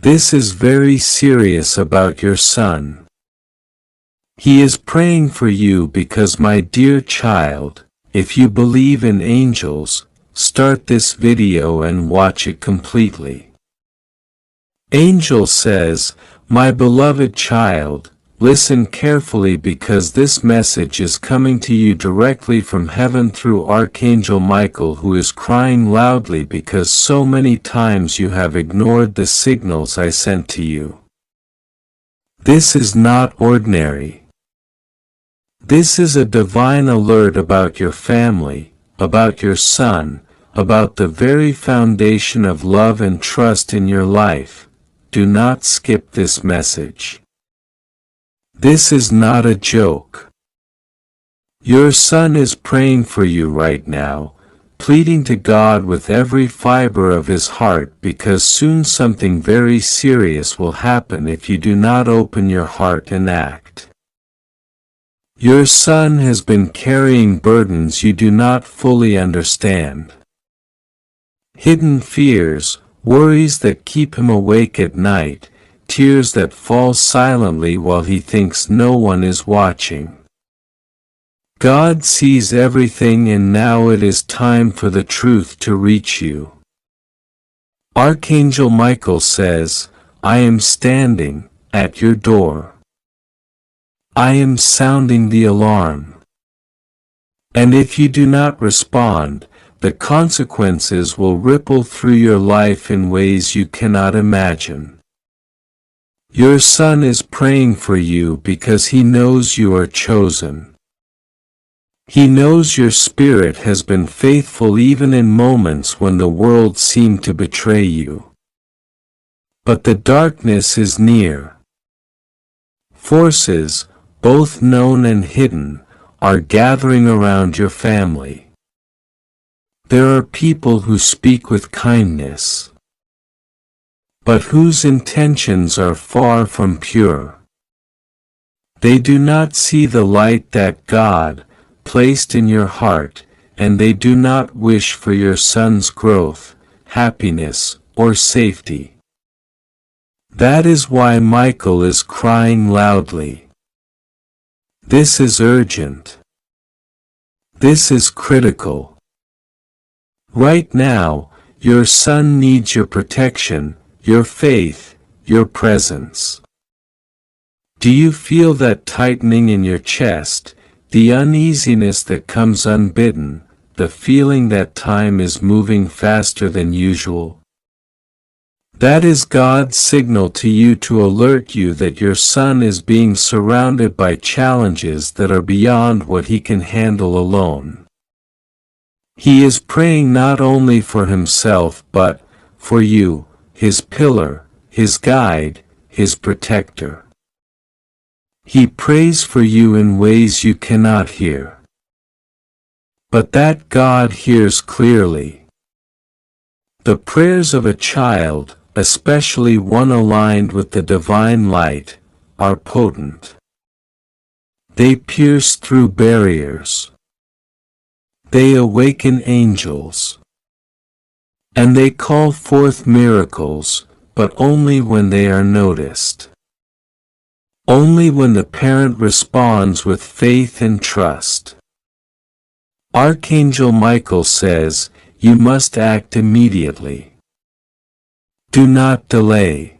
This is very serious about your son. He is praying for you because, my dear child, if you believe in angels, start this video and watch it completely. Angel says, "My beloved child, listen carefully because this message is coming to you directly from heaven through Archangel Michael, who is crying loudly because so many times you have ignored the signals I sent to you. This is not ordinary. This is a divine alert about your family, about your son, about the very foundation of love and trust in your life. Do not skip this message. This is not a joke. Your son is praying for you right now, pleading to God with every fiber of his heart because soon something very serious will happen if you do not open your heart and act. Your son has been carrying burdens you do not fully understand. Hidden fears, worries that keep him awake at night, tears that fall silently while he thinks no one is watching. God sees everything, and now it is time for the truth to reach you. Archangel Michael says, "I am standing at your door. I am sounding the alarm. And if you do not respond, the consequences will ripple through your life in ways you cannot imagine." Your son is praying for you because he knows you are chosen. He knows your spirit has been faithful even in moments when the world seemed to betray you. But the darkness is near. Forces, both known and hidden, are gathering around your family. There are people who speak with kindness, but whose intentions are far from pure. They do not see the light that God placed in your heart, and they do not wish for your son's growth, happiness, or safety. That is why Michael is crying loudly. This is urgent. This is critical. Right now, your son needs your protection, your faith, your presence. Do you feel that tightening in your chest, the uneasiness that comes unbidden, the feeling that time is moving faster than usual? That is God's signal to you to alert you that your son is being surrounded by challenges that are beyond what he can handle alone. He is praying not only for himself but for you, his pillar, his guide, his protector. He prays for you in ways you cannot hear, but that God hears clearly. The prayers of a child, especially one aligned with the divine light, are potent. They pierce through barriers. They awaken angels. And they call forth miracles, but only when they are noticed. Only when the parent responds with faith and trust. Archangel Michael says, "You must act immediately. Do not delay."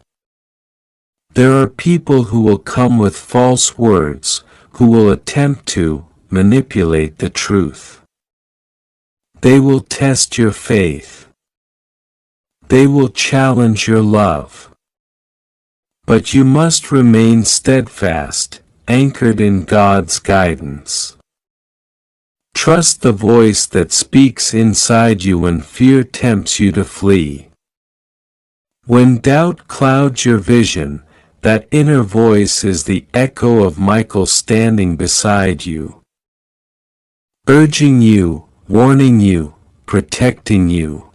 There are people who will come with false words, who will attempt to manipulate the truth. They will test your faith. They will challenge your love. But you must remain steadfast, anchored in God's guidance. Trust the voice that speaks inside you when fear tempts you to flee. When doubt clouds your vision, that inner voice is the echo of Michael standing beside you, urging you, warning you, protecting you.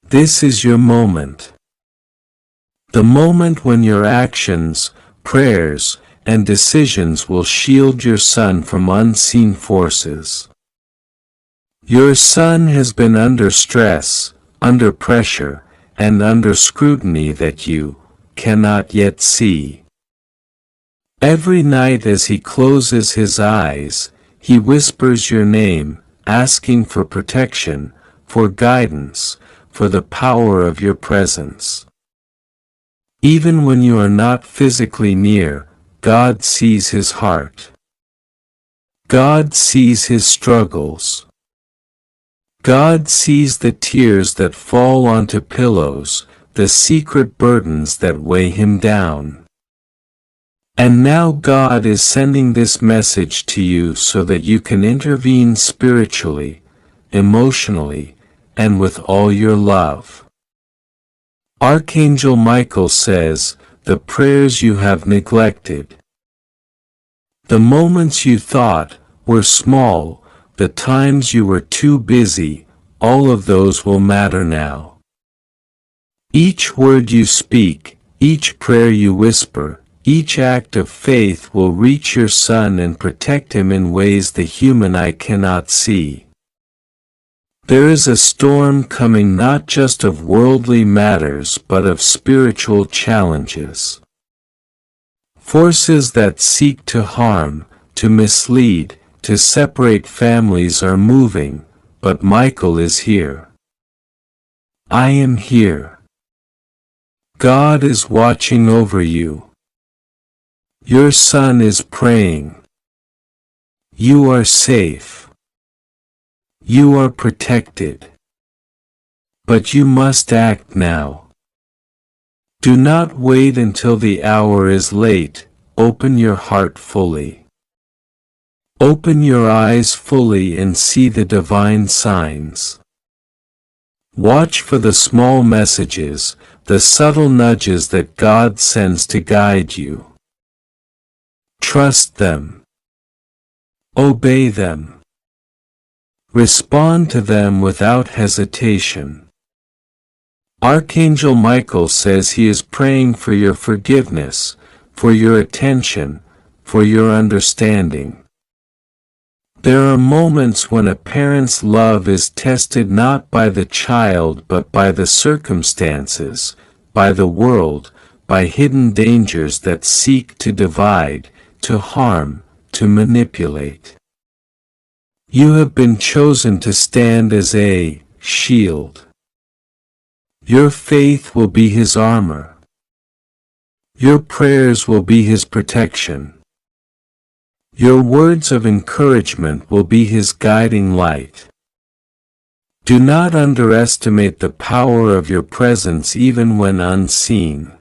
This is your moment. The moment when your actions, prayers, and decisions will shield your son from unseen forces. Your son has been under stress, under pressure, and under scrutiny that you cannot yet see. Every night as he closes his eyes, he whispers your name, asking for protection, for guidance, for the power of your presence. Even when you are not physically near, God sees his heart. God sees his struggles. God sees the tears that fall onto pillows, the secret burdens that weigh him down. And now God is sending this message to you so that you can intervene spiritually, emotionally, and with all your love. Archangel Michael says, the prayers you have neglected, the moments you thought were small, the times you were too busy, all of those will matter now. Each word you speak, each prayer you whisper, each act of faith will reach your son and protect him in ways the human eye cannot see. There is a storm coming not just of worldly matters but of spiritual challenges. Forces that seek to harm, to mislead, to separate families are moving, but Michael is here. I am here. God is watching over you. Your son is praying. You are safe. You are protected. But you must act now. Do not wait until the hour is late. Open your heart fully. Open your eyes fully and see the divine signs. Watch for the small messages, the subtle nudges that God sends to guide you. Trust them. Obey them. Respond to them without hesitation. Archangel Michael says he is praying for your forgiveness, for your attention, for your understanding. There are moments when a parent's love is tested not by the child but by the circumstances, by the world, by hidden dangers that seek to divide, to harm, to manipulate. You have been chosen to stand as a shield. Your faith will be his armor. Your prayers will be his protection. Your words of encouragement will be his guiding light. Do not underestimate the power of your presence even when unseen.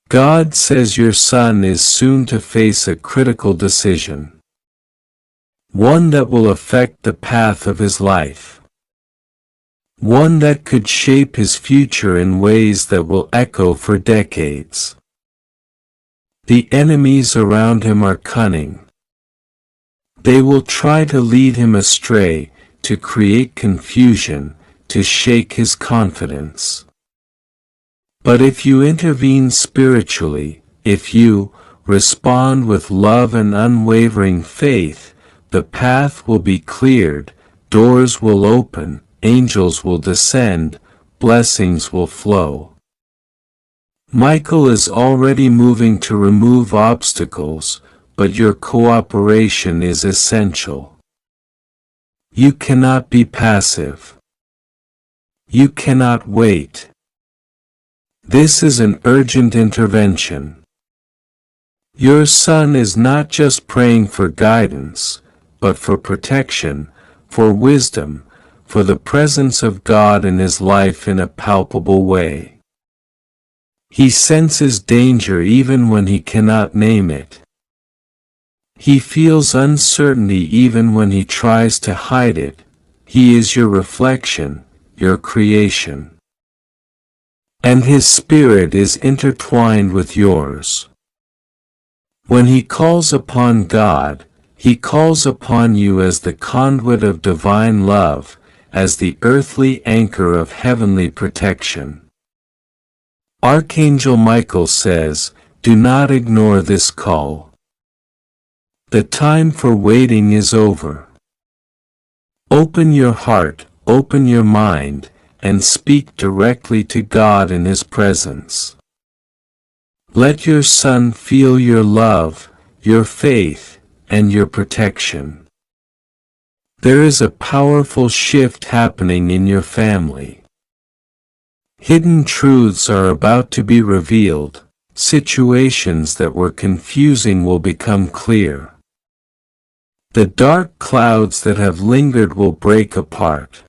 God says your son is soon to face a critical decision. One that will affect the path of his life. One that could shape his future in ways that will echo for decades. The enemies around him are cunning. They will try to lead him astray, to create confusion, to shake his confidence. But if you intervene spiritually, if you respond with love and unwavering faith, the path will be cleared, doors will open, angels will descend, blessings will flow. Michael is already moving to remove obstacles, but your cooperation is essential. You cannot be passive. You cannot wait. This is an urgent intervention. Your son is not just praying for guidance, but for protection, for wisdom, for the presence of God in his life in a palpable way. He senses danger even when he cannot name it. He feels uncertainty even when he tries to hide it. He is your reflection, your creation. And his spirit is intertwined with yours. When he calls upon God, he calls upon you as the conduit of divine love, as the earthly anchor of heavenly protection. Archangel Michael says, do not ignore this call. The time for waiting is over. Open your heart, open your mind, and speak directly to God in His presence. Let your son feel your love, your faith, and your protection. There is a powerful shift happening in your family. Hidden truths are about to be revealed. Situations that were confusing will become clear. The dark clouds that have lingered will break apart.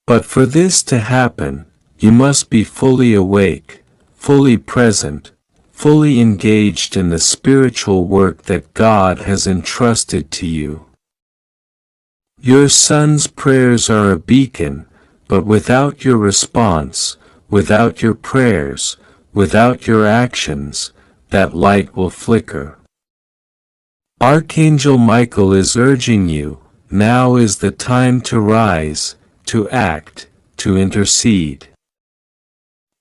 But for this to happen, you must be fully awake, fully present, fully engaged in the spiritual work that God has entrusted to you. Your son's prayers are a beacon, but without your response, without your prayers, without your actions, that light will flicker. Archangel Michael is urging you, now is the time to rise, to act, to intercede.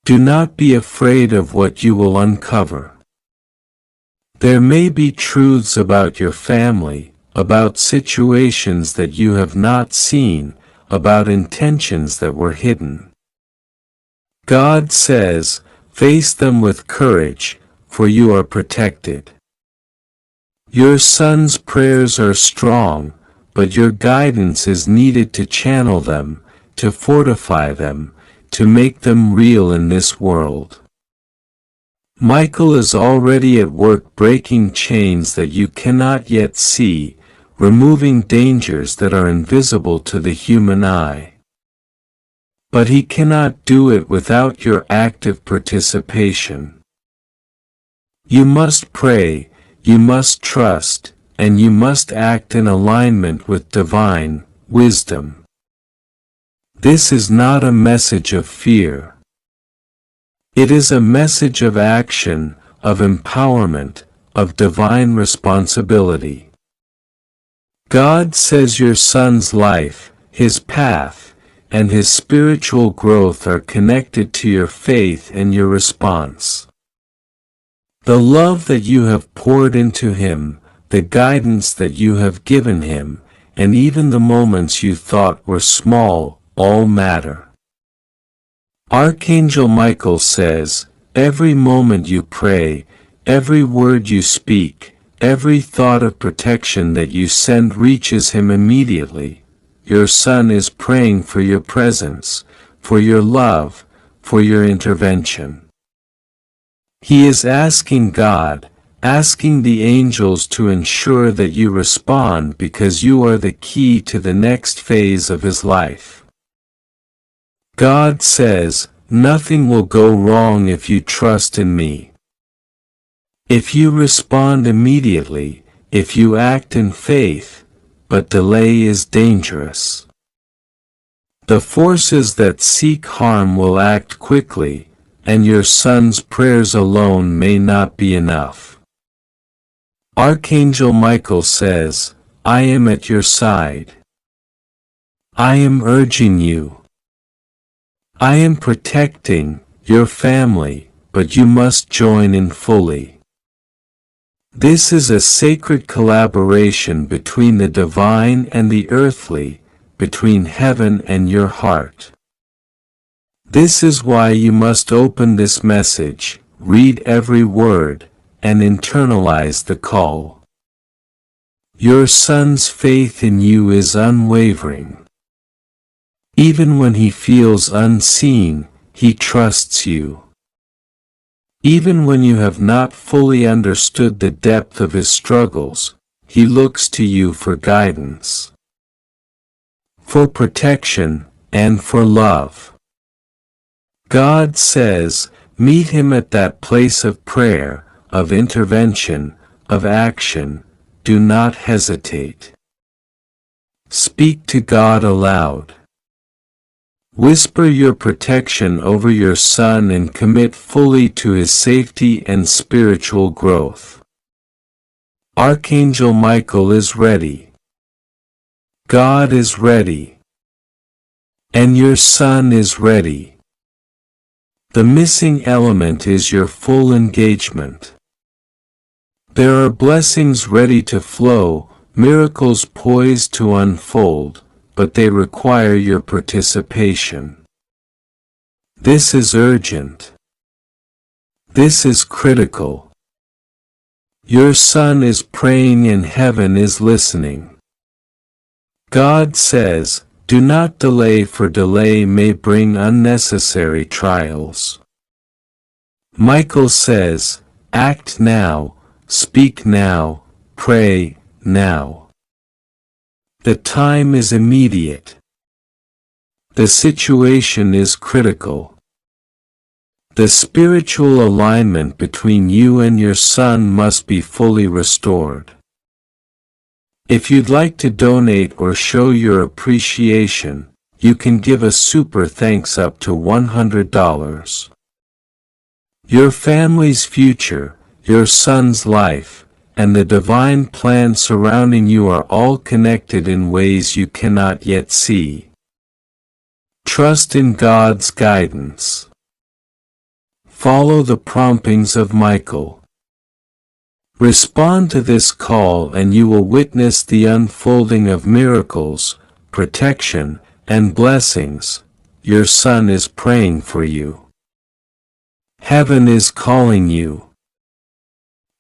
Do not be afraid of what you will uncover. There may be truths about your family, about situations that you have not seen, about intentions that were hidden. God says, face them with courage, for you are protected. Your son's prayers are strong, but your guidance is needed to channel them, to fortify them, to make them real in this world. Michael is already at work breaking chains that you cannot yet see, removing dangers that are invisible to the human eye. But he cannot do it without your active participation. You must pray, you must trust, and you must act in alignment with divine wisdom. This is not a message of fear. It is a message of action, of empowerment, of divine responsibility. God says your son's life, his path, and his spiritual growth are connected to your faith and your response. The love that you have poured into him, the guidance that you have given him, and even the moments you thought were small, all matter. Archangel Michael says, every moment you pray, every word you speak, every thought of protection that you send reaches him immediately. Your son is praying for your presence, for your love, for your intervention. He is asking God, asking the angels to ensure that you respond because you are the key to the next phase of his life. God says, nothing will go wrong if you trust in me. If you respond immediately, if you act in faith, but delay is dangerous. The forces that seek harm will act quickly, and your son's prayers alone may not be enough. Archangel Michael says, I am at your side. I am urging you. I am protecting your family, but you must join in fully. This is a sacred collaboration between the divine and the earthly, between heaven and your heart. This is why you must open this message, read every word, and internalize the call. Your son's faith in you is unwavering. Even when he feels unseen, he trusts you. Even when you have not fully understood the depth of his struggles, he looks to you for guidance, for protection, and for love. God says, meet him at that place of prayer, of intervention, of action. Do not hesitate. Speak to God aloud. Whisper your protection over your son and commit fully to his safety and spiritual growth. Archangel Michael is ready. God is ready. And your son is ready. The missing element is your full engagement. There are blessings ready to flow, miracles poised to unfold, but they require your participation. This is urgent. This is critical. Your son is praying and heaven is listening. God says, do not delay, for delay may bring unnecessary trials. Michael says, act now, speak now, pray now. The time is immediate. The situation is critical. The spiritual alignment between you and your son must be fully restored. If you'd like to donate or show your appreciation, you can give a super thanks up to $100. Your family's future, your son's life, and the divine plan surrounding you are all connected in ways you cannot yet see. Trust in God's guidance. Follow the promptings of Michael. Respond to this call and you will witness the unfolding of miracles, protection, and blessings. Your son is praying for you. Heaven is calling you.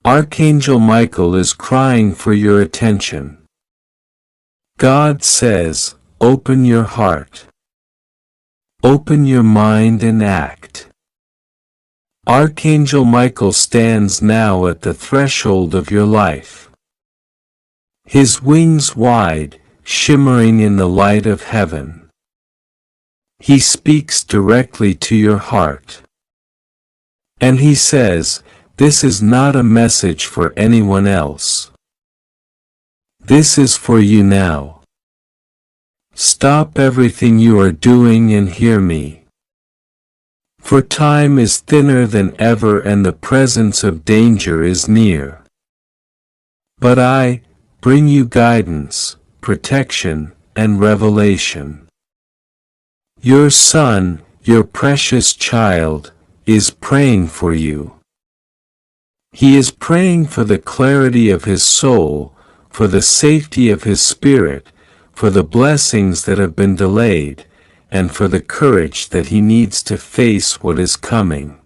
Archangel Michael is crying for your attention. God says, open your heart. Open your mind and act. Archangel Michael stands now at the threshold of your life. His wings wide, shimmering in the light of heaven. He speaks directly to your heart. And he says, this is not a message for anyone else. This is for you now. Stop everything you are doing and hear me. For time is thinner than ever and the presence of danger is near. But I bring you guidance, protection, and revelation. Your son, your precious child, is praying for you. He is praying for the clarity of his soul, for the safety of his spirit, for the blessings that have been delayed, and for the courage that he needs to face what is coming.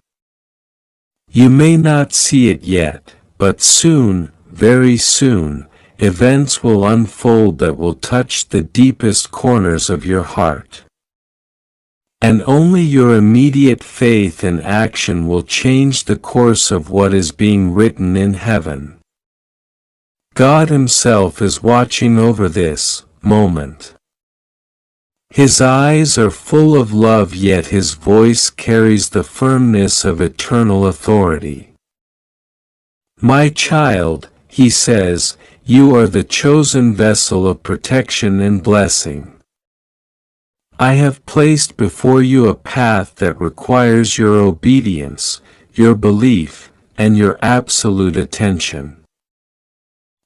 You may not see it yet, but soon, very soon, events will unfold that will touch the deepest corners of your heart. And only your immediate faith and action will change the course of what is being written in heaven. God Himself is watching over this moment. His eyes are full of love, yet His voice carries the firmness of eternal authority. My child, He says, you are the chosen vessel of protection and blessing. I have placed before you a path that requires your obedience, your belief, and your absolute attention.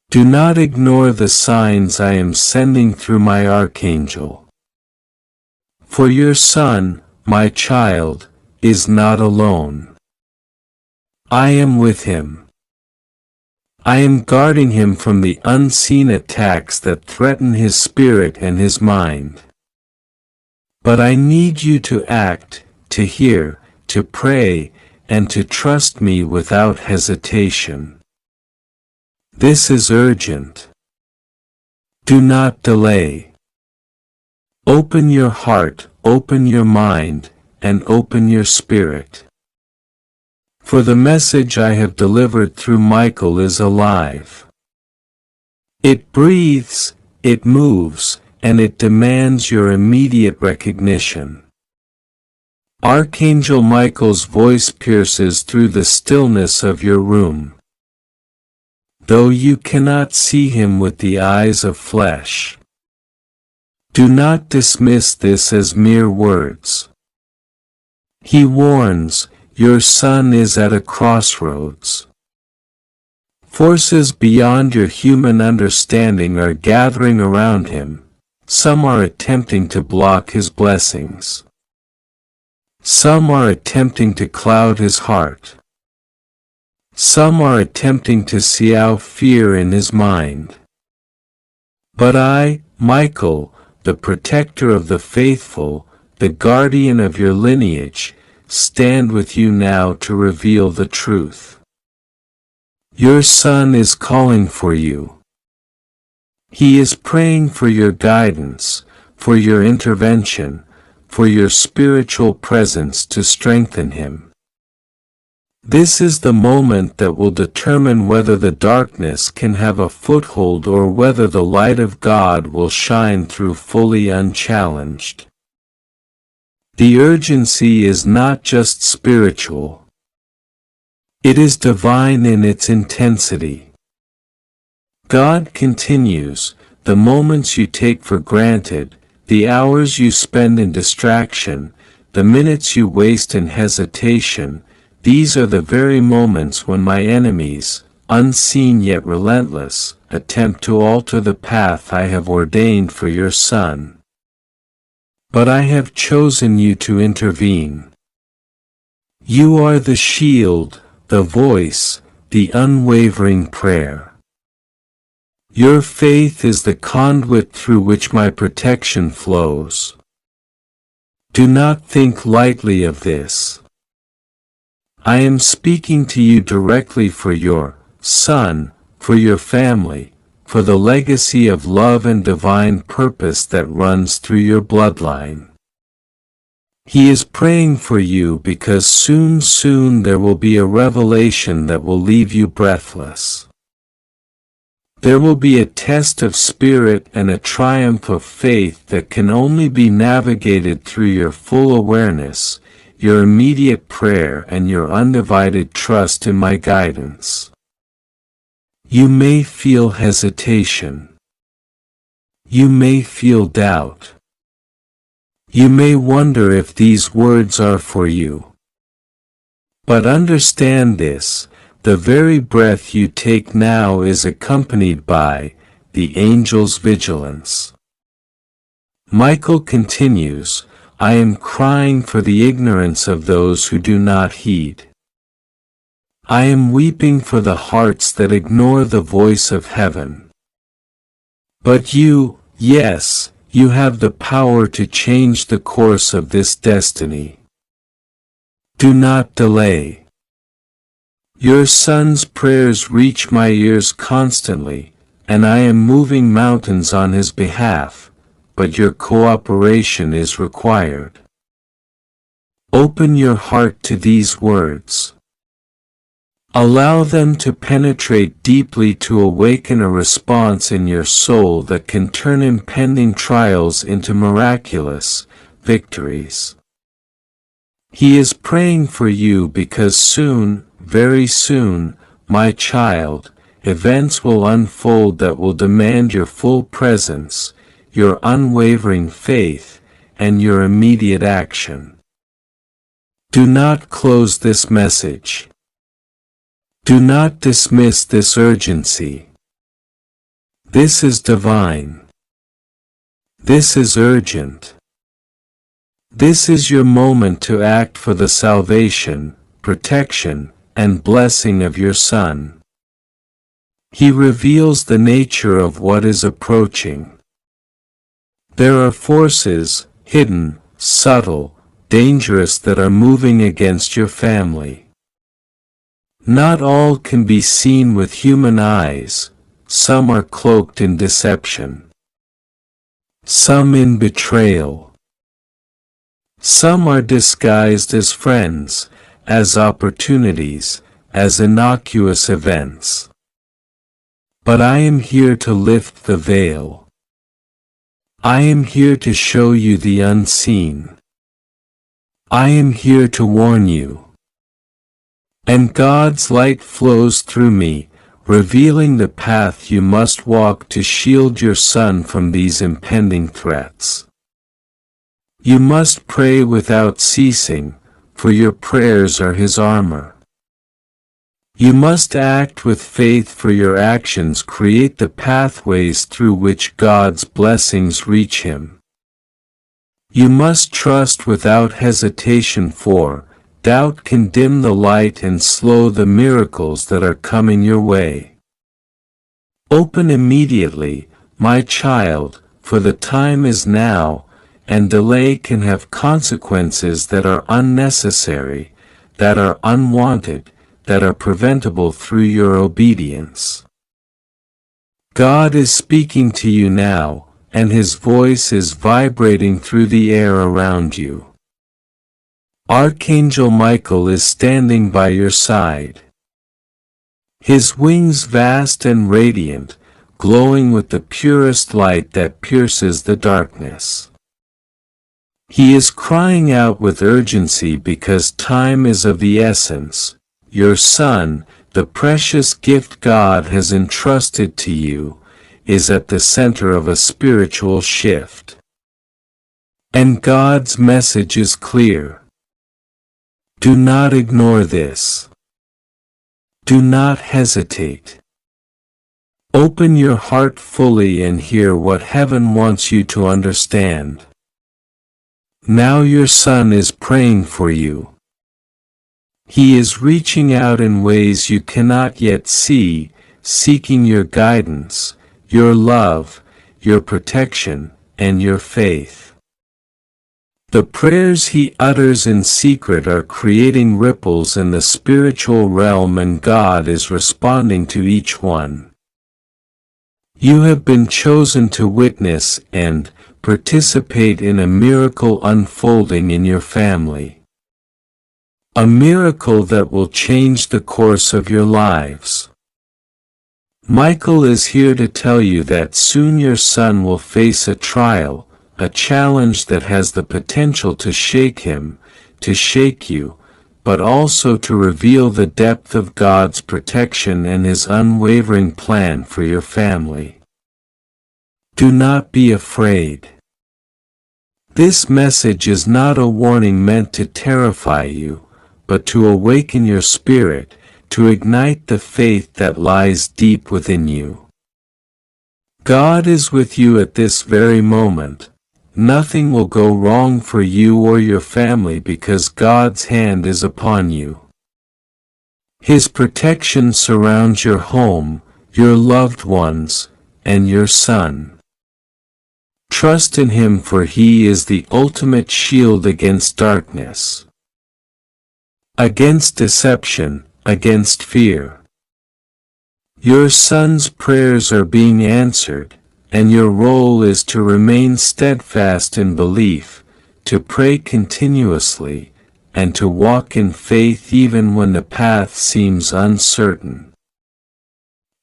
Do not ignore the signs I am sending through my archangel. For your son, my child, is not alone. I am with him. I am guarding him from the unseen attacks that threaten his spirit and his mind. But I need you to act, to hear, to pray, and to trust me without hesitation. This is urgent. Do not delay. Open your heart, open your mind, and open your spirit. For the message I have delivered through Michael is alive. It breathes, it moves, and it demands your immediate recognition. Archangel Michael's voice pierces through the stillness of your room. Though you cannot see him with the eyes of flesh, do not dismiss this as mere words. He warns, your son is at a crossroads. Forces beyond your human understanding are gathering around him. Some are attempting to block his blessings. Some are attempting to cloud his heart. Some are attempting to sow fear in his mind. But I, Michael, the protector of the faithful, the guardian of your lineage, stand with you now to reveal the truth. Your son is calling for you. He is praying for your guidance, for your intervention, for your spiritual presence to strengthen him. This is the moment that will determine whether the darkness can have a foothold or whether the light of God will shine through fully unchallenged. The urgency is not just spiritual. It is divine in its intensity. God continues, the moments you take for granted, the hours you spend in distraction, the minutes you waste in hesitation, these are the very moments when my enemies, unseen yet relentless, attempt to alter the path I have ordained for your son. But I have chosen you to intervene. You are the shield, the voice, the unwavering prayer. Your faith is the conduit through which my protection flows. Do not think lightly of this. I am speaking to you directly for your son, for your family, for the legacy of love and divine purpose that runs through your bloodline. He is praying for you because soon there will be a revelation that will leave you breathless. There will be a test of spirit and a triumph of faith that can only be navigated through your full awareness, your immediate prayer and your undivided trust in my guidance. You may feel hesitation. You may feel doubt. You may wonder if these words are for you. But understand this, the very breath you take now is accompanied by the angel's vigilance. Michael continues, I am crying for the ignorance of those who do not heed. I am weeping for the hearts that ignore the voice of heaven. But you, yes, you have the power to change the course of this destiny. Do not delay. Your son's prayers reach my ears constantly, and I am moving mountains on his behalf, but your cooperation is required. Open your heart to these words. Allow them to penetrate deeply to awaken a response in your soul that can turn impending trials into miraculous victories. He is praying for you because soon, very soon, my child, events will unfold that will demand your full presence, your unwavering faith, and your immediate action. Do not close this message. Do not dismiss this urgency. This is divine. This is urgent. This is your moment to act for the salvation, protection, and blessing of your son. He reveals the nature of what is approaching. There are forces, hidden, subtle, dangerous that are moving against your family. Not all can be seen with human eyes, some are cloaked in deception. Some in betrayal. Some are disguised as friends, as opportunities, as innocuous events. But I am here to lift the veil. I am here to show you the unseen. I am here to warn you. And God's light flows through me, revealing the path you must walk to shield your son from these impending threats. You must pray without ceasing, for your prayers are his armor. You must act with faith, for your actions create the pathways through which God's blessings reach him. You must trust without hesitation, for doubt can dim the light and slow the miracles that are coming your way. Open immediately, my child, for the time is now, and delay can have consequences that are unnecessary, that are unwanted, that are preventable through your obedience. God is speaking to you now, and His voice is vibrating through the air around you. Archangel Michael is standing by your side. His wings vast and radiant, glowing with the purest light that pierces the darkness. He is crying out with urgency because time is of the essence. Your son, the precious gift God has entrusted to you, is at the center of a spiritual shift. And God's message is clear. Do not ignore this. Do not hesitate. Open your heart fully and hear what heaven wants you to understand. Now your son is praying for you. He is reaching out in ways you cannot yet see, seeking your guidance, your love, your protection, and your faith. The prayers he utters in secret are creating ripples in the spiritual realm, and God is responding to each one. You have been chosen to witness and participate in a miracle unfolding in your family. A miracle that will change the course of your lives. Michael is here to tell you that soon your son will face a trial, a challenge that has the potential to shake him, to shake you, but also to reveal the depth of God's protection and His unwavering plan for your family. Do not be afraid. This message is not a warning meant to terrify you, but to awaken your spirit, to ignite the faith that lies deep within you. God is with you at this very moment. Nothing will go wrong for you or your family because God's hand is upon you. His protection surrounds your home, your loved ones, and your son. Trust in Him, for He is the ultimate shield against darkness, against deception, against fear. Your son's prayers are being answered, and your role is to remain steadfast in belief, to pray continuously, and to walk in faith even when the path seems uncertain.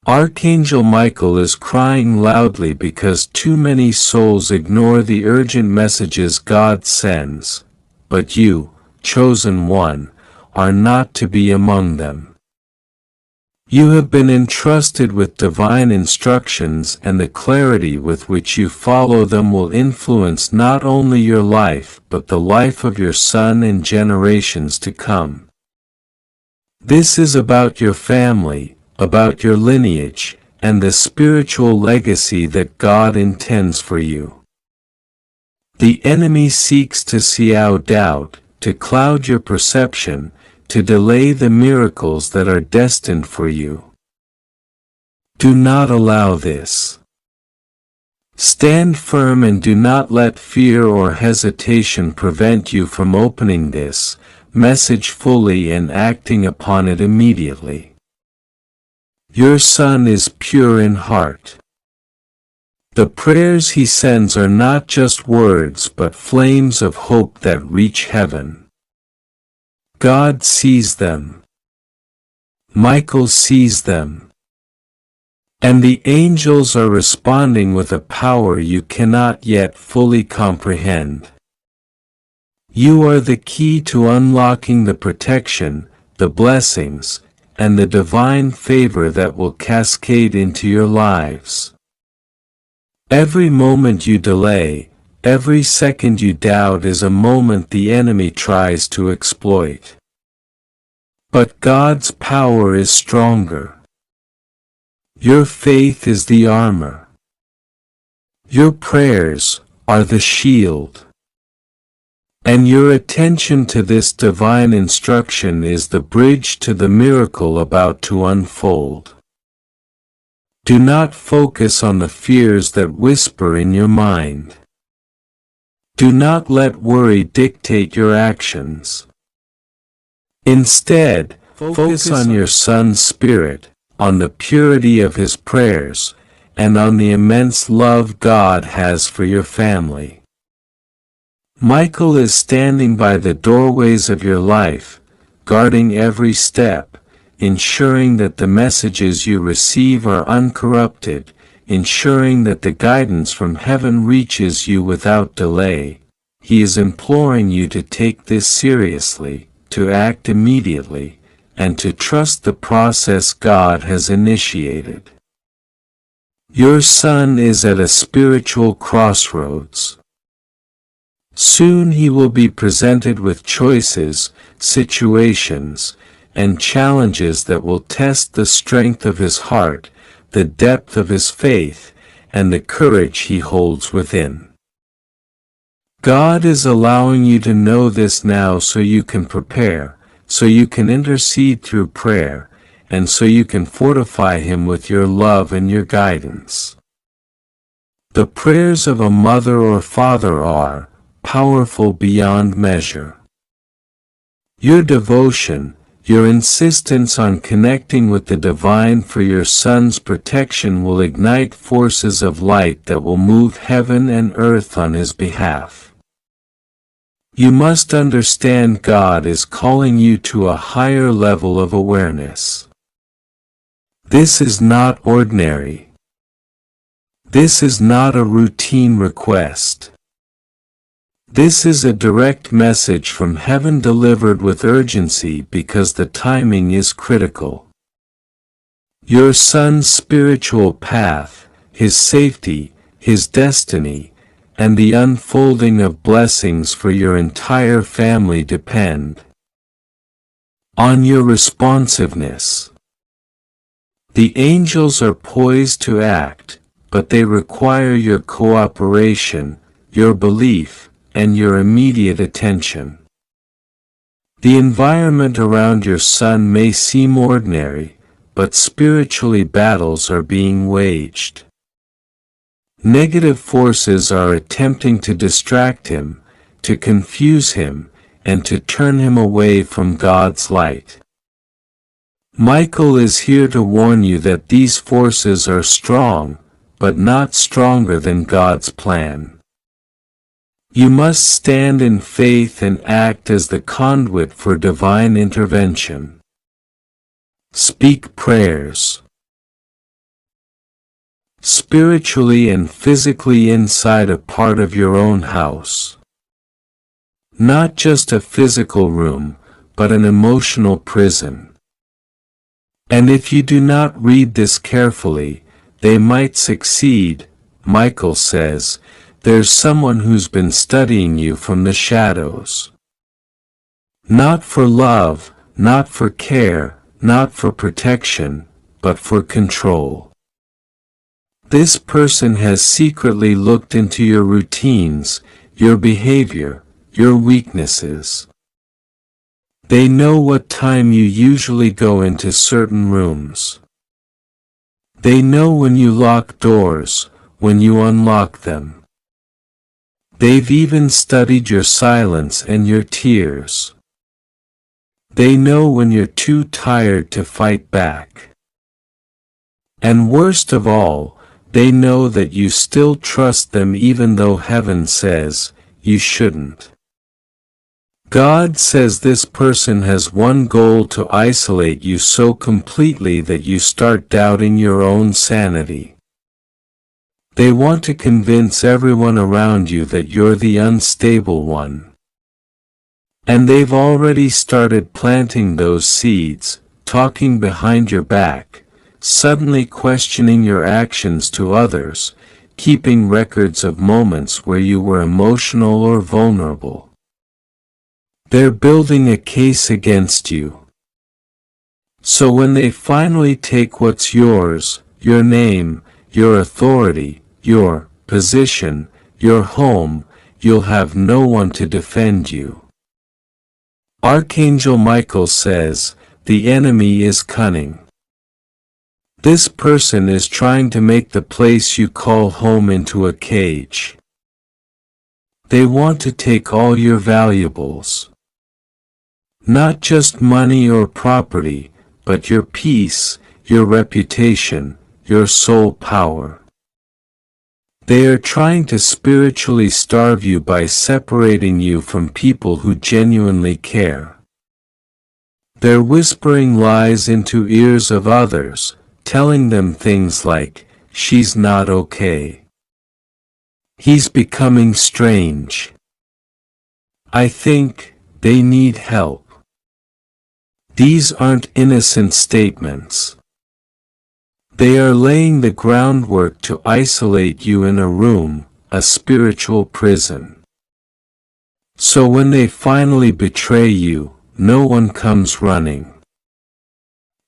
Archangel Michael is crying loudly because too many souls ignore the urgent messages God sends, but you, chosen one, are not to be among them. You have been entrusted with divine instructions, and the clarity with which you follow them will influence not only your life but the life of your son and generations to come. This is about your family, about your lineage, and the spiritual legacy that God intends for you. The enemy seeks to sow doubt, to cloud your perception, to delay the miracles that are destined for you. Do not allow this. Stand firm and do not let fear or hesitation prevent you from opening this message fully and acting upon it immediately. Your son is pure in heart. The prayers he sends are not just words but flames of hope that reach heaven. God sees them. Michael sees them. And the angels are responding with a power you cannot yet fully comprehend. You are the key to unlocking the protection, the blessings, and the divine favor that will cascade into your lives. Every moment you delay, every second you doubt is a moment the enemy tries to exploit. But God's power is stronger. Your faith is the armor. Your prayers are the shield. And your attention to this divine instruction is the bridge to the miracle about to unfold. Do not focus on the fears that whisper in your mind. Do not let worry dictate your actions. Instead, focus on your son's spirit, on the purity of his prayers, and on the immense love God has for your family. Michael is standing by the doorways of your life, guarding every step, ensuring that the messages you receive are uncorrupted, ensuring that the guidance from heaven reaches you without delay. He is imploring you to take this seriously, to act immediately, and to trust the process God has initiated. Your son is at a spiritual crossroads. Soon he will be presented with choices, situations, and challenges that will test the strength of his heart, the depth of his faith, and the courage he holds within. God is allowing you to know this now so you can prepare, so you can intercede through prayer, and so you can fortify him with your love and your guidance. The prayers of a mother or father are powerful beyond measure. Your devotion, your insistence on connecting with the divine for your son's protection will ignite forces of light that will move heaven and earth on his behalf. You must understand God is calling you to a higher level of awareness. This is not ordinary. This is not a routine request. This is a direct message from heaven delivered with urgency because the timing is critical. Your son's spiritual path, his safety, his destiny, and the unfolding of blessings for your entire family depend on your responsiveness. The angels are poised to act, but they require your cooperation, your belief, and your immediate attention. The environment around your son may seem ordinary, but spiritually battles are being waged. Negative forces are attempting to distract him, to confuse him, and to turn him away from God's light. Michael is here to warn you that these forces are strong, but not stronger than God's plan. You must stand in faith and act as the conduit for divine intervention. Speak prayers. Spiritually and physically inside a part of your own house. Not just a physical room, but an emotional prison. And if you do not read this carefully, they might succeed. Michael says, there's someone who's been studying you from the shadows. Not for love, not for care, not for protection, but for control. This person has secretly looked into your routines, your behavior, your weaknesses. They know what time you usually go into certain rooms. They know when you lock doors, when you unlock them. They've even studied your silence and your tears. They know when you're too tired to fight back. And worst of all, they know that you still trust them even though heaven says, you shouldn't. God says this person has one goal: to isolate you so completely that you start doubting your own sanity. They want to convince everyone around you that you're the unstable one. And they've already started planting those seeds, talking behind your back, suddenly questioning your actions to others, keeping records of moments where you were emotional or vulnerable. They're building a case against you. So when they finally take what's yours, your name, your authority, your position, your home, you'll have no one to defend you. Archangel Michael says, the enemy is cunning. This person is trying to make the place you call home into a cage. They want to take all your valuables. Not just money or property, but your peace, your reputation, your soul power. They are trying to spiritually starve you by separating you from people who genuinely care. They're whispering lies into ears of others, telling them things like, "She's not okay. He's becoming strange. I think they need help." These aren't innocent statements. They are laying the groundwork to isolate you in a room, a spiritual prison. So when they finally betray you, no one comes running.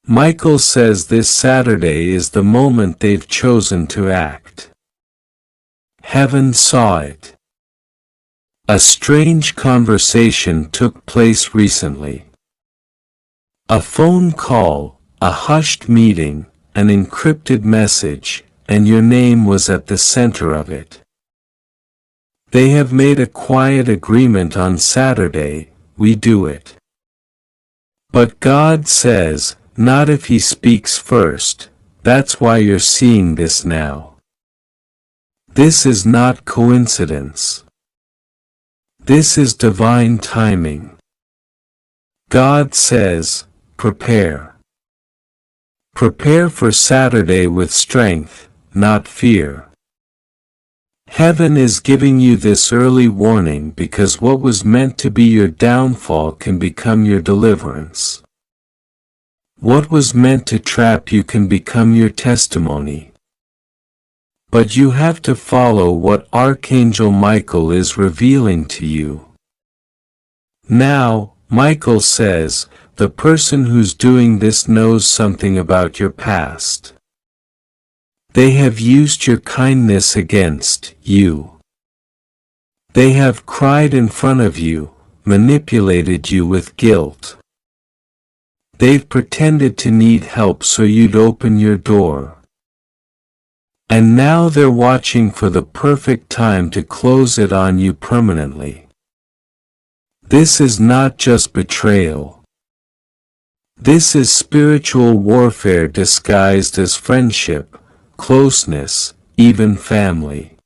Michael says this Saturday is the moment they've chosen to act. Heaven saw it. A strange conversation took place recently. A phone call, a hushed meeting, an encrypted message, and your name was at the center of it. They have made a quiet agreement on Saturday, we do it. But God says, not if He speaks first, that's why you're seeing this now. This is not coincidence. This is divine timing. God says, prepare. Prepare for Saturday with strength, not fear. Heaven is giving you this early warning because what was meant to be your downfall can become your deliverance. What was meant to trap you can become your testimony. But you have to follow what Archangel Michael is revealing to you. Now, Michael says, the person who's doing this knows something about your past. They have used your kindness against you. They have cried in front of you, manipulated you with guilt. They've pretended to need help so you'd open your door. And now they're watching for the perfect time to close it on you permanently. This is not just betrayal. This is spiritual warfare disguised as friendship, closeness, even family.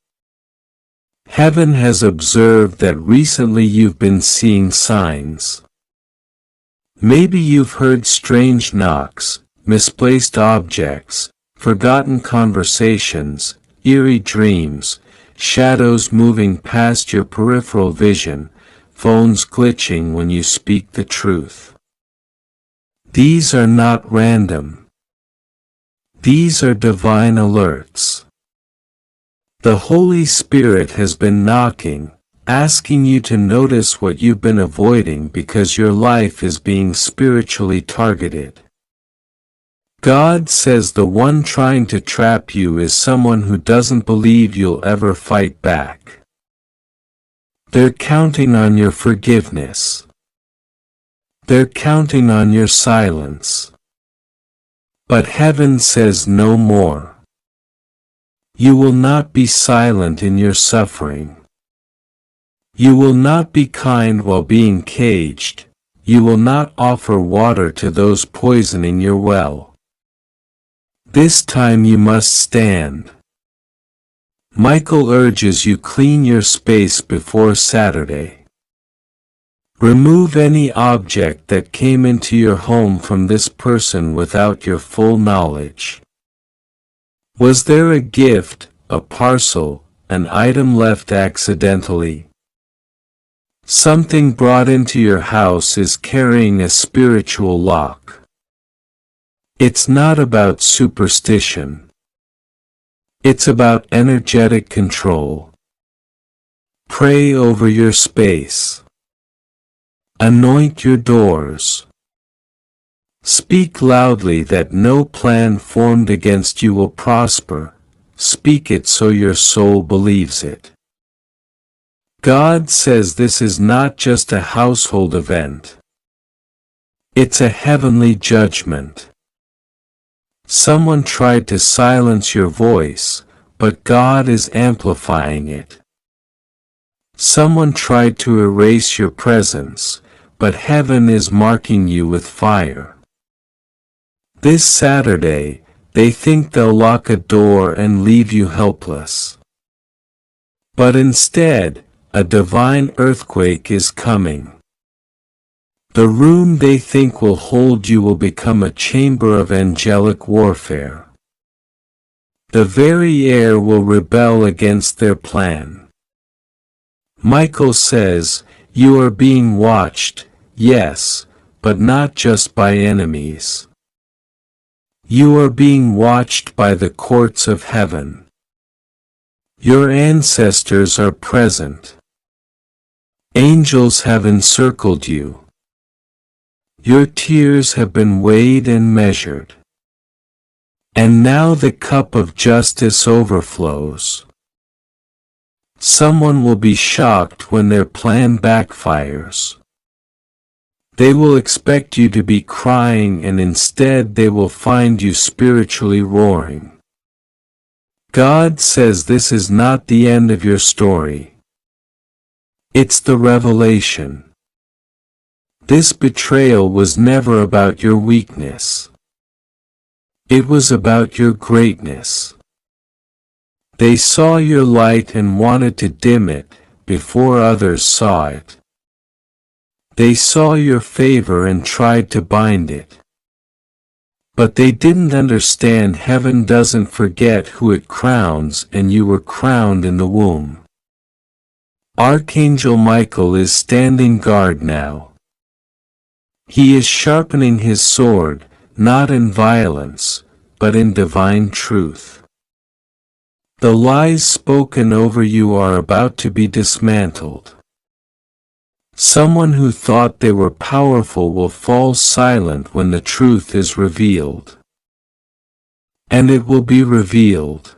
Heaven has observed that recently you've been seeing signs. Maybe you've heard strange knocks, misplaced objects, forgotten conversations, eerie dreams, shadows moving past your peripheral vision, phones glitching when you speak the truth. These are not random. These are divine alerts. The Holy Spirit has been knocking, asking you to notice what you've been avoiding because your life is being spiritually targeted. God says the one trying to trap you is someone who doesn't believe you'll ever fight back. They're counting on your forgiveness. They're counting on your silence. But heaven says no more. You will not be silent in your suffering. You will not be kind while being caged. You will not offer water to those poisoning your well. This time you must stand. Michael urges you clean your space before Saturday. Remove any object that came into your home from this person without your full knowledge. Was there a gift, a parcel, an item left accidentally? Something brought into your house is carrying a spiritual lock. It's not about superstition. It's about energetic control. Pray over your space. Anoint your doors. Speak loudly that no plan formed against you will prosper. Speak it so your soul believes it. God says this is not just a household event. It's a heavenly judgment. Someone tried to silence your voice, but God is amplifying it. Someone tried to erase your presence, but heaven is marking you with fire. This Saturday, they think they'll lock a door and leave you helpless. But instead, a divine earthquake is coming. The room they think will hold you will become a chamber of angelic warfare. The very air will rebel against their plan. Michael says, you are being watched, yes, but not just by enemies. You are being watched by the courts of heaven. Your ancestors are present. Angels have encircled you. Your tears have been weighed and measured. And now the cup of justice overflows. Someone will be shocked when their plan backfires. They will expect you to be crying, and instead they will find you spiritually roaring. God says this is not the end of your story. It's the revelation. This betrayal was never about your weakness. It was about your greatness. They saw your light and wanted to dim it before others saw it. They saw your favor and tried to bind it. But they didn't understand heaven doesn't forget who it crowns, and you were crowned in the womb. Archangel Michael is standing guard now. He is sharpening his sword, not in violence, but in divine truth. The lies spoken over you are about to be dismantled. Someone who thought they were powerful will fall silent when the truth is revealed. And it will be revealed.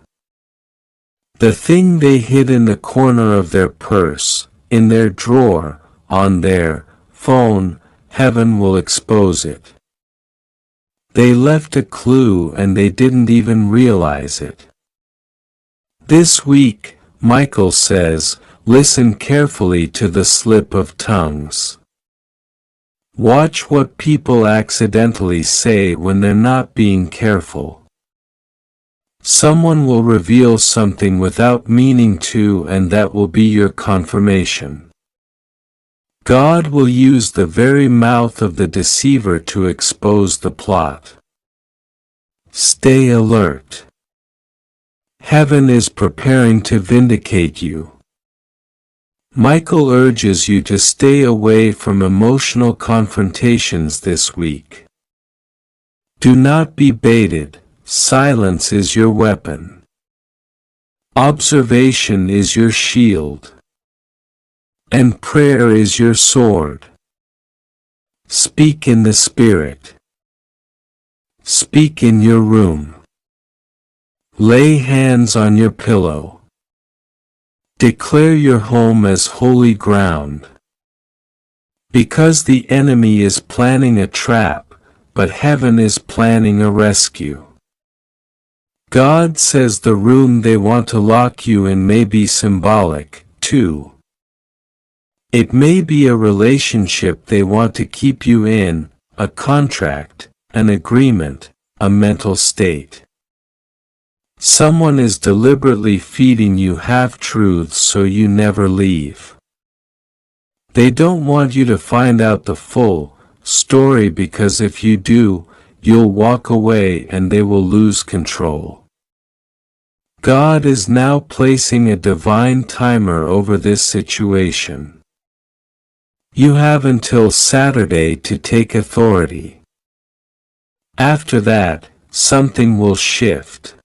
The thing they hid in the corner of their purse, in their drawer, on their phone, heaven will expose it. They left a clue and they didn't even realize it. This week, Michael says, listen carefully to the slip of tongues. Watch what people accidentally say when they're not being careful. Someone will reveal something without meaning to, and that will be your confirmation. God will use the very mouth of the deceiver to expose the plot. Stay alert. Heaven is preparing to vindicate you. Michael urges you to stay away from emotional confrontations this week. Do not be baited. Silence is your weapon. Observation is your shield. And prayer is your sword. Speak in the Spirit. Speak in your room. Lay hands on your pillow. Declare your home as holy ground. Because the enemy is planning a trap, but heaven is planning a rescue. God says the room they want to lock you in may be symbolic, too. It may be a relationship they want to keep you in, a contract, an agreement, a mental state. Someone is deliberately feeding you half-truths so you never leave. They don't want you to find out the full story, because if you do, you'll walk away and they will lose control. God is now placing a divine timer over this situation. You have until Saturday to take authority. After that, something will shift.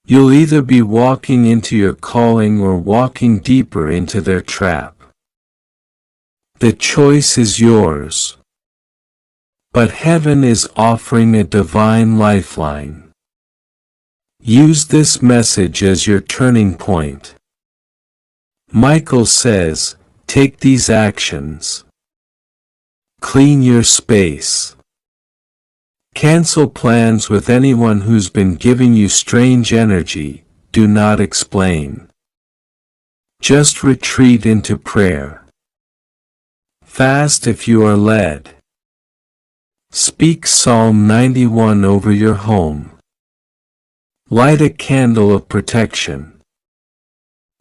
You'll either be walking into your calling or walking deeper into their trap. The choice is yours. But heaven is offering a divine lifeline. Use this message as your turning point. Michael says, take these actions. Clean your space. Cancel plans with anyone who's been giving you strange energy. Do not explain. Just retreat into prayer. Fast if you are led. Speak Psalm 91 over your home. Light a candle of protection.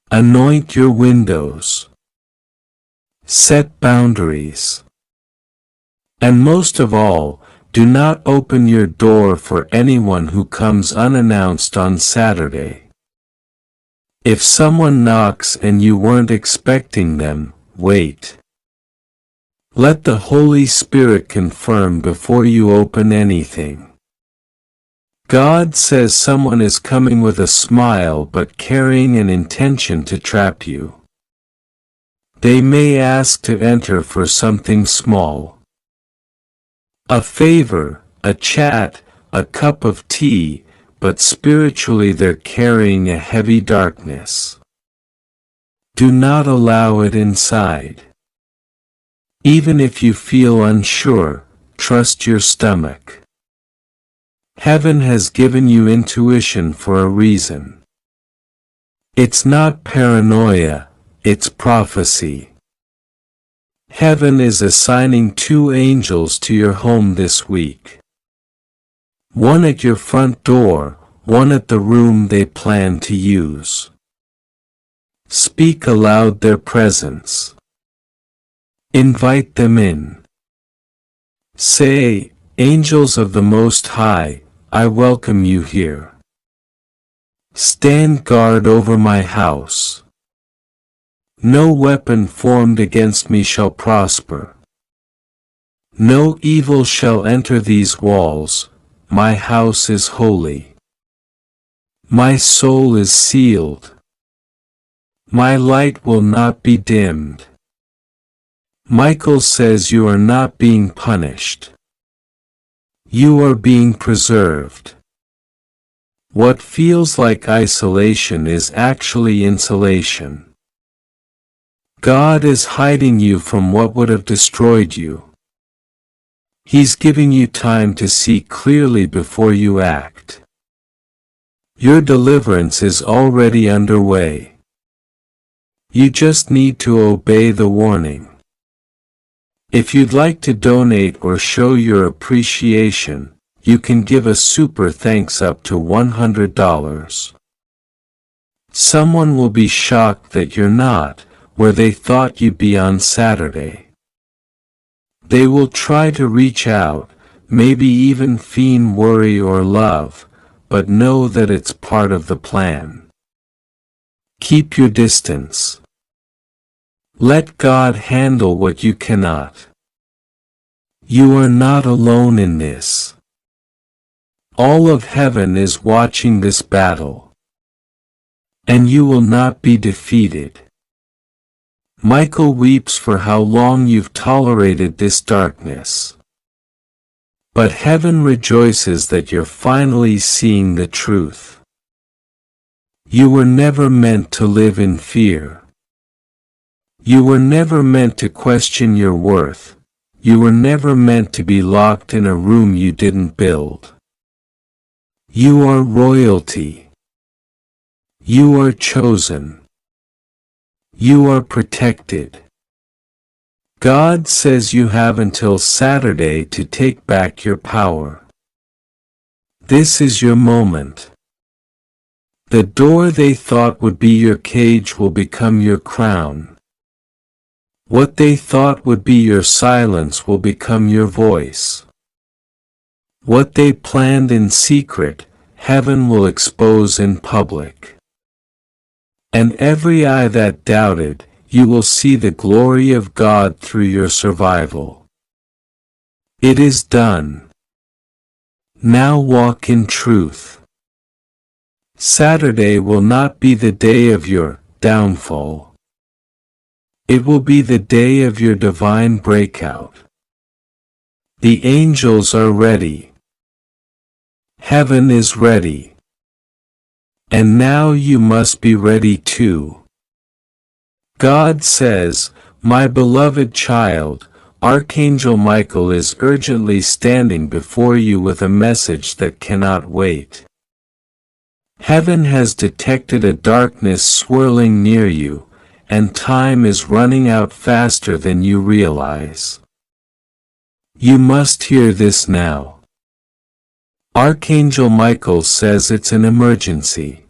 Anoint your windows. Set boundaries. And most of all, do not open your door for anyone who comes unannounced on Saturday. If someone knocks and you weren't expecting them, wait. Let the Holy Spirit confirm before you open anything. God says someone is coming with a smile but carrying an intention to trap you. They may ask to enter for something small. A favor, a chat, a cup of tea, but spiritually they're carrying a heavy darkness. Do not allow it inside. Even if you feel unsure, trust your stomach. Heaven has given you intuition for a reason. It's not paranoia, it's prophecy. Heaven is assigning 2 angels to your home this week. One at your front door, one at the room they plan to use. Speak aloud their presence. Invite them in. Say, Angels of the Most High, I welcome you here. Stand guard over my house. No weapon formed against me shall prosper. No evil shall enter these walls, my house is holy. My soul is sealed. My light will not be dimmed. Michael says you are not being punished. You are being preserved. What feels like isolation is actually insulation. God is hiding you from what would have destroyed you. He's giving you time to see clearly before you act. Your deliverance is already underway. You just need to obey the warning. If you'd like to donate or show your appreciation, you can give a super thanks up to $100. Someone will be shocked that you're not where they thought you'd be on Saturday. They will try to reach out, maybe even feign worry or love, but know that it's part of the plan. Keep your distance. Let God handle what you cannot. You are not alone in this. All of heaven is watching this battle. And you will not be defeated. Michael weeps for how long you've tolerated this darkness. But heaven rejoices that you're finally seeing the truth. You were never meant to live in fear. You were never meant to question your worth. You were never meant to be locked in a room you didn't build. You are royalty. You are chosen. You are protected. God says you have until Saturday to take back your power. This is your moment. The door they thought would be your cage will become your crown. What they thought would be your silence will become your voice. What they planned in secret, heaven will expose in public. And every eye that doubted, you will see the glory of God through your survival. It is done. Now walk in truth. Saturday will not be the day of your downfall. It will be the day of your divine breakout. The angels are ready. Heaven is ready. And now you must be ready too. God says, my beloved child, Archangel Michael is urgently standing before you with a message that cannot wait. Heaven has detected a darkness swirling near you, and time is running out faster than you realize. You must hear this now. Archangel Michael says it's an emergency.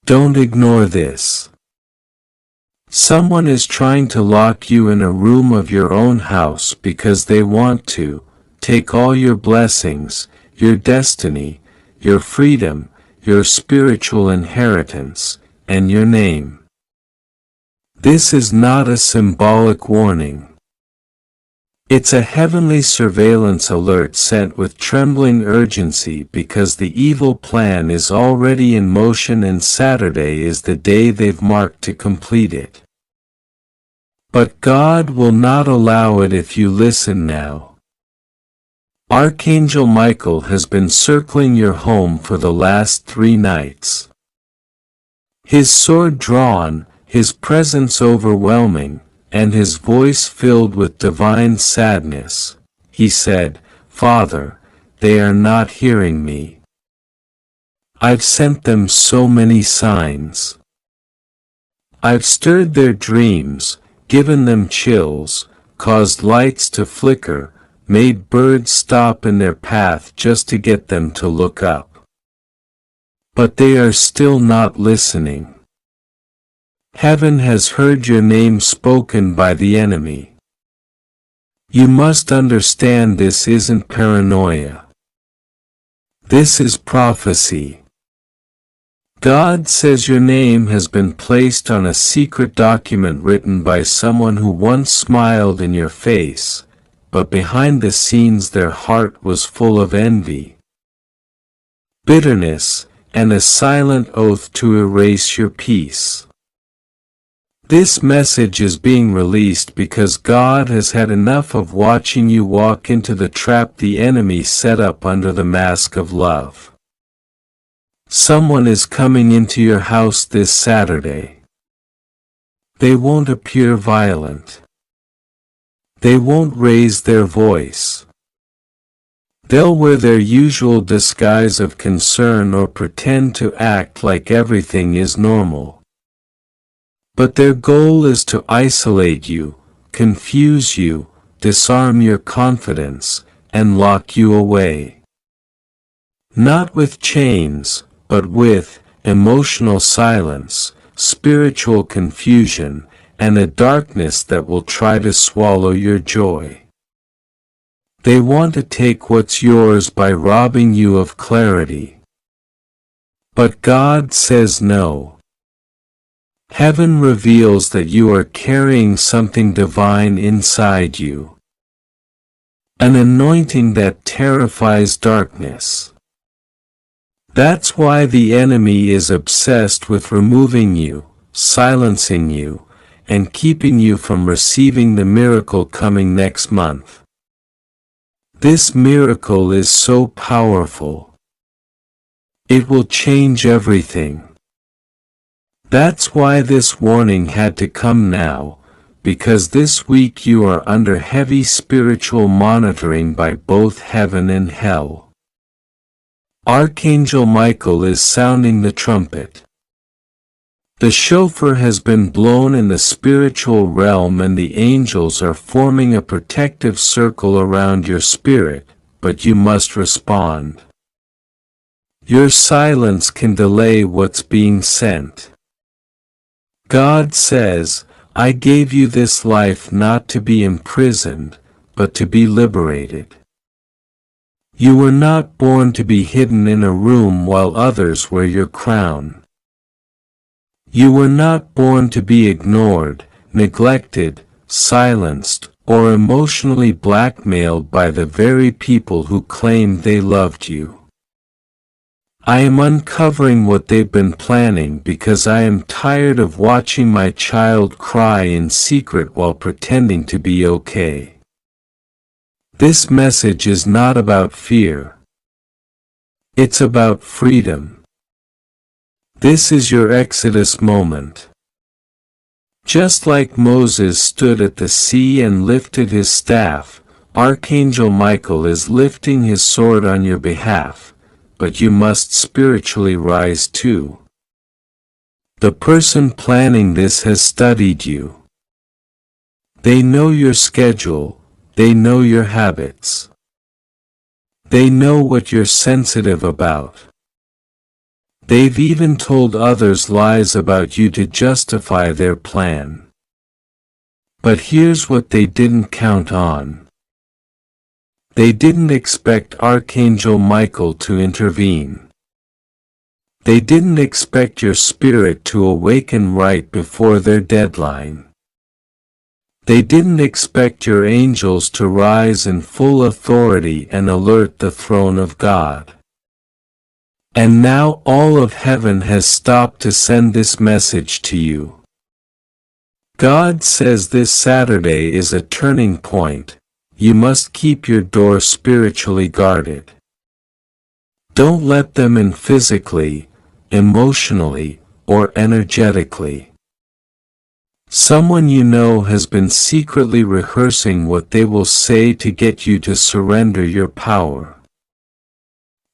Don't ignore this. Someone is trying to lock you in a room of your own house because they want to take all your blessings, your destiny, your freedom, your spiritual inheritance, and your name. This is not a symbolic warning. It's a heavenly surveillance alert sent with trembling urgency because the evil plan is already in motion and Saturday is the day they've marked to complete it. But God will not allow it if you listen now. Archangel Michael has been circling your home for the last 3 nights. His sword drawn, his presence overwhelming, and his voice filled with divine sadness. He said, "Father, they are not hearing me. I've sent them so many signs. I've stirred their dreams, given them chills, caused lights to flicker, made birds stop in their path just to get them to look up. But they are still not listening. Heaven has heard your name spoken by the enemy. You must understand this isn't paranoia. This is prophecy. God says your name has been placed on a secret document written by someone who once smiled in your face, but behind the scenes their heart was full of envy, bitterness, and a silent oath to erase your peace. This message is being released because God has had enough of watching you walk into the trap the enemy set up under the mask of love. Someone is coming into your house this Saturday. They won't appear violent. They won't raise their voice. They'll wear their usual disguise of concern or pretend to act like everything is normal. But their goal is to isolate you, confuse you, disarm your confidence, and lock you away. Not with chains, but with emotional silence, spiritual confusion, and a darkness that will try to swallow your joy. They want to take what's yours by robbing you of clarity. But God says no. Heaven reveals that you are carrying something divine inside you. An anointing that terrifies darkness. That's why the enemy is obsessed with removing you, silencing you, and keeping you from receiving the miracle coming next month. This miracle is so powerful. It will change everything. That's why this warning had to come now, because this week you are under heavy spiritual monitoring by both heaven and hell. Archangel Michael is sounding the trumpet. The shofar has been blown in the spiritual realm and the angels are forming a protective circle around your spirit, but you must respond. Your silence can delay what's being sent. God says, I gave you this life not to be imprisoned, but to be liberated. You were not born to be hidden in a room while others wear your crown. You were not born to be ignored, neglected, silenced, or emotionally blackmailed by the very people who claimed they loved you. I am uncovering what they've been planning because I am tired of watching my child cry in secret while pretending to be okay. This message is not about fear. It's about freedom. This is your Exodus moment. Just like Moses stood at the sea and lifted his staff, Archangel Michael is lifting his sword on your behalf. But you must spiritually rise too. The person planning this has studied you. They know your schedule, they know your habits. They know what you're sensitive about. They've even told others lies about you to justify their plan. But here's what they didn't count on. They didn't expect Archangel Michael to intervene. They didn't expect your spirit to awaken right before their deadline. They didn't expect your angels to rise in full authority and alert the throne of God. And now all of heaven has stopped to send this message to you. God says this Saturday is a turning point. You must keep your door spiritually guarded. Don't let them in physically, emotionally, or energetically. Someone you know has been secretly rehearsing what they will say to get you to surrender your power.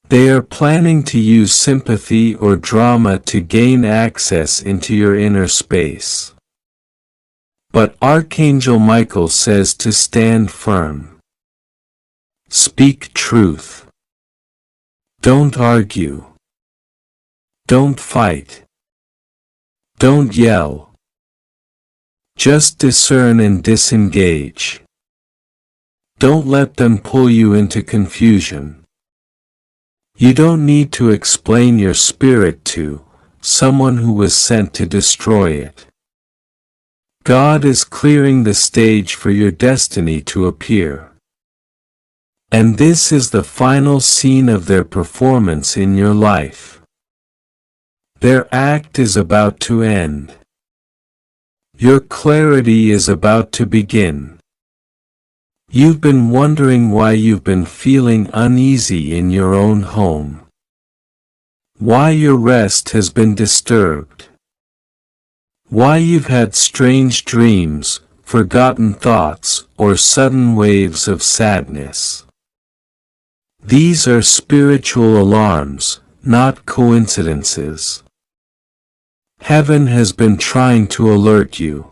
They are planning to use sympathy or drama to gain access into your inner space. But Archangel Michael says to stand firm. Speak truth. Don't argue. Don't fight. Don't yell. Just discern and disengage. Don't let them pull you into confusion. You don't need to explain your spirit to someone who was sent to destroy it. God is clearing the stage for your destiny to appear. And this is the final scene of their performance in your life. Their act is about to end. Your clarity is about to begin. You've been wondering why you've been feeling uneasy in your own home. Why your rest has been disturbed. Why you've had strange dreams, forgotten thoughts, or sudden waves of sadness. These are spiritual alarms, not coincidences. Heaven has been trying to alert you.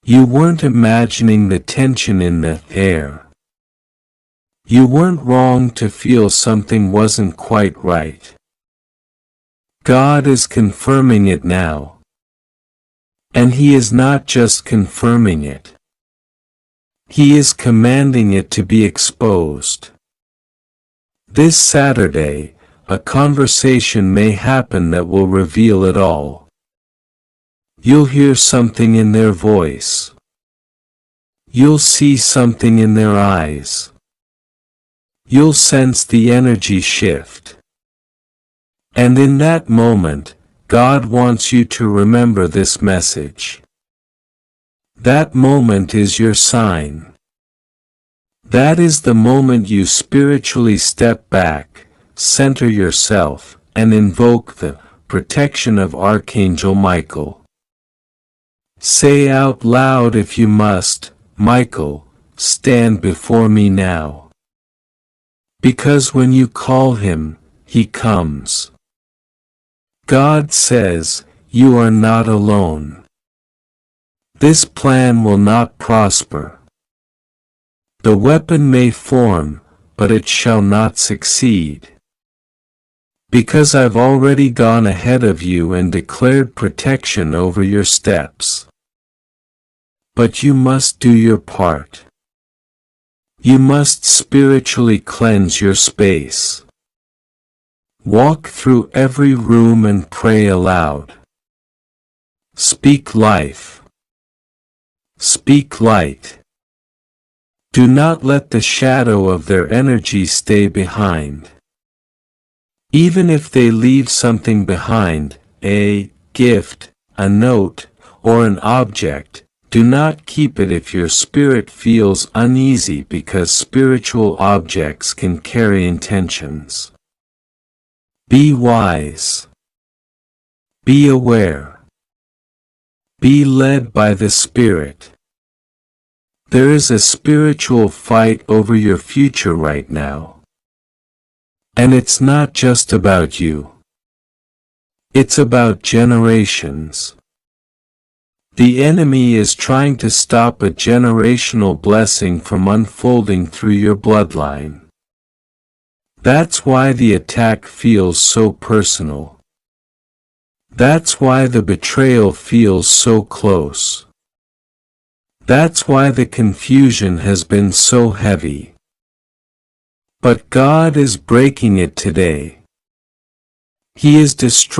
You weren't imagining the tension in the air. You weren't wrong to feel something wasn't quite right. God is confirming it now. And He is not just confirming it. He is commanding it to be exposed. This Saturday, a conversation may happen that will reveal it all. You'll hear something in their voice. You'll see something in their eyes. You'll sense the energy shift. And in that moment, God wants you to remember this message. That moment is your sign. That is the moment you spiritually step back, center yourself, and invoke the protection of Archangel Michael. Say out loud if you must, Michael, stand before me now. Because when you call him, he comes. God says, you are not alone. This plan will not prosper. The weapon may form, but it shall not succeed. Because I've already gone ahead of you and declared protection over your steps. But you must do your part. You must spiritually cleanse your space. Walk through every room and pray aloud. Speak life. Speak light. Do not let the shadow of their energy stay behind. Even if they leave something behind, a gift, a note, or an object, do not keep it if your spirit feels uneasy because spiritual objects can carry intentions. Be wise. Be aware. Be led by the Spirit. There is a spiritual fight over your future right now. And it's not just about you. It's about generations. The enemy is trying to stop a generational blessing from unfolding through your bloodline. That's why the attack feels so personal. That's why the betrayal feels so close. That's why the confusion has been so heavy. But God is breaking it today. He is destroying